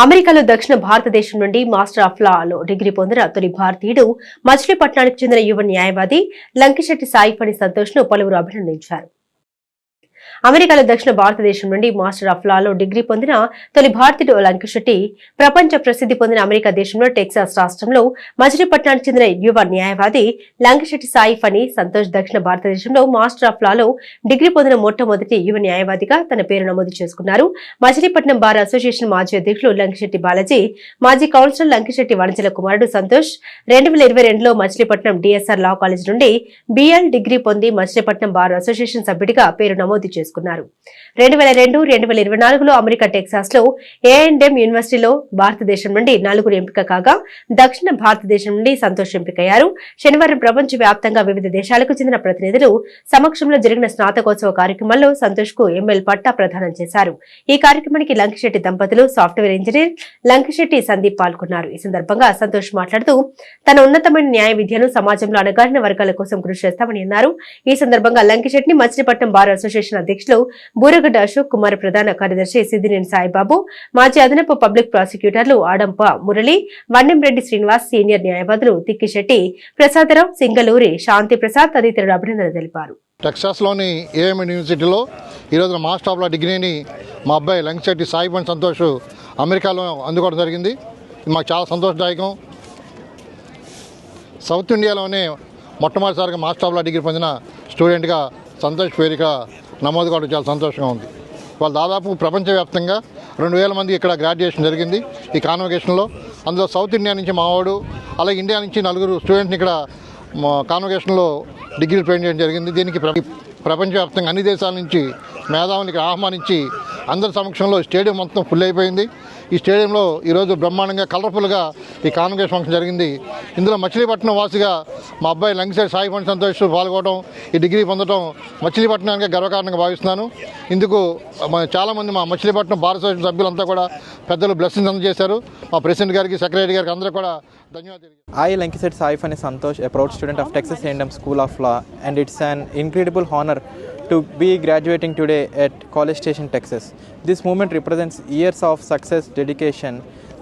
అమెరికాలో దక్షిణ భారతదేశం నుండి మాస్టర్ ఆఫ్ లాలో డిగ్రీ పొందిన తొలి భారతీయుడు మచిలీపట్నానికి చెందిన యువ న్యాయవాది లంకిశెట్టి సాయి ఫణి సంతోష్ ను పలువురు అభినందించారు. అమెరికాలో దక్షిణ భారతదేశం నుండి మాస్టర్ ఆఫ్ లాలో డిగ్రీ పొందిన తొలి భారతీయుడు లంకిశెట్టి ప్రపంచ ప్రసిద్ధి పొందిన అమెరికా దేశంలో టెక్సాస్ రాష్ట్రంలో మచిలీపట్నానికి చెందిన యువ న్యాయవాది లంకిశెట్టి సాయి ఫణి సంతోష్ దక్షిణ భారతదేశంలో మాస్టర్ ఆఫ్ లాలో డిగ్రీ పొందిన మొట్టమొదటి యువ న్యాయవాదిగా తన పేరు నమోదు చేసుకున్నారు. మచిలీపట్నం బార్ అసోసియేషన్ మాజీ అధ్యక్షులు లంకిశెట్టి బాలాజీ, మాజీ కౌన్సిలర్ లంకిశెట్టి వనజల కుమారుడు సంతోష్ 2022లో మచిలీపట్నం డిఎస్ఆర్ లా కాలేజ్ నుండి బిఎల్ డిగ్రీ పొంది మచిలీపట్నం బార్ అసోసియేషన్ సభ్యుడిగా పేరు నమోదు చేసుకున్నారు. 2002-2024లో అమెరికా టెక్సాస్ లో A&M యూనివర్సిటీలో భారతదేశం నుండి 4 ఎంపిక కాగా దక్షిణ భారతదేశం నుండి సంతోష్ ఎంపికయ్యారు. శనివారం ప్రపంచ వ్యాప్తంగా వివిధ దేశాలకు చెందిన ప్రతినిధులు సమక్షంలో జరిగిన స్నాతకోత్సవ కార్యక్రమంలో సంతోష్ కు ఎంఎల్ పట్టా ప్రదానం చేశారు. ఈ కార్యక్రమానికి లంకిశెట్టి దంపతులు, సాఫ్ట్వేర్ ఇంజనీర్ లంకిశెట్టి సందీప్ పాల్గొన్నారు. ఈ సందర్భంగా సంతోష్ మాట్లాడుతూ తన ఉన్నతమైన న్యాయ విద్యను సమాజంలో అణగారిన వర్గాల కోసం కృషి చేస్తామని అన్నారు. ఈ సందర్భంగా లంకిశెట్టిని మచిలీపట్నం బార్ అసోసియేషన్ అధ్యక్షులు బూరగడ్డ అశోక్ కుమార్, ప్రధాన కార్యదర్శి సిద్దినేని సాయిబాబు, మాజీ అదనపు పబ్లిక్ ప్రాసిక్యూటర్లు ఆడంప మురళి, వన్నెంరెడ్డి శ్రీనివాస్, సీనియర్ న్యాయవాదులు తిక్కిశెట్టి ప్రసాదరావు, సింగలూరి శాంతి ప్రసాద్ తదితరులు అభినందనలు తెలిపారు. టెక్సాస్ లోని A&M యూనివర్సిటీలో ఈరోజు మాస్టర్ ఆఫ్ లా డిగ్రీని మా అబ్బాయి లంకిశెట్టి సాయి ఫణి సంతోష్ అమెరికాలో అందుకోవడం జరిగింది. ఇది మాకు చాలా సంతోషదాయకం. సౌత్ ఇండియాలోనే మొట్టమొదటిసారిగా మాస్టర్ ఆఫ్ లా డిగ్రీ పొందిన స్టూడెంట్గా సంతోష్ పేరిక నమోదు కావడం చాలా సంతోషంగా ఉంది. వాళ్ళు దాదాపు ప్రపంచవ్యాప్తంగా 2000 మంది ఇక్కడ గ్రాడ్యుయేషన్ జరిగింది ఈ కాన్వకేషన్లో. అందులో సౌత్ ఇండియా నుంచి మావాడు, అలాగే ఇండియా నుంచి 4 స్టూడెంట్ని ఇక్కడ కాన్వకేషన్లో డిగ్రీ ట్రైన్ చేయడం జరిగింది. దీనికి ప్రపంచవ్యాప్తంగా అన్ని దేశాల నుంచి మేధావులు ఇక్కడ ఆహ్వానించి అందరి సమక్షంలో స్టేడియం మొత్తం ఫుల్ అయిపోయింది. ఈ స్టేడియంలో ఈరోజు బ్రహ్మాండంగా కలర్ఫుల్గా ఈ కాన్వకేషన్ ఫంక్షన్ జరిగింది. ఇందులో మచిలీపట్నం వాసిగా మా అబ్బాయి లంకిశెట్టి సాయి ఫణి సంతోష్ పాల్గొనడం, ఈ డిగ్రీ పొందడం మచిలీపట్నానికి గర్వకారణంగా భావిస్తున్నాను. ఇందుకు చాలామంది మా మచిలీపట్నం బార్ అసోసియేషన్ సభ్యులంతా కూడా పెద్దలు బ్లెస్సింగ్స్ అందజేశారు. మా ప్రెసిడెంట్ గారికి, సెక్రటరీ గారికి అందరూ కూడా ధన్యవాదాలు. I, Lankisetti Sai Fani Santosh, a proud student of Texas A&M School of Law, and it's an incredible honor to be graduating today at College Station, Texas. This moment represents years of success, dedication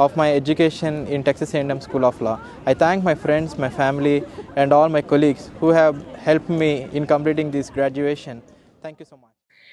of my education in Texas A&M School of Law. I thank my friends, my family, and all my colleagues who have helped me in completing this graduation. Thank you so much.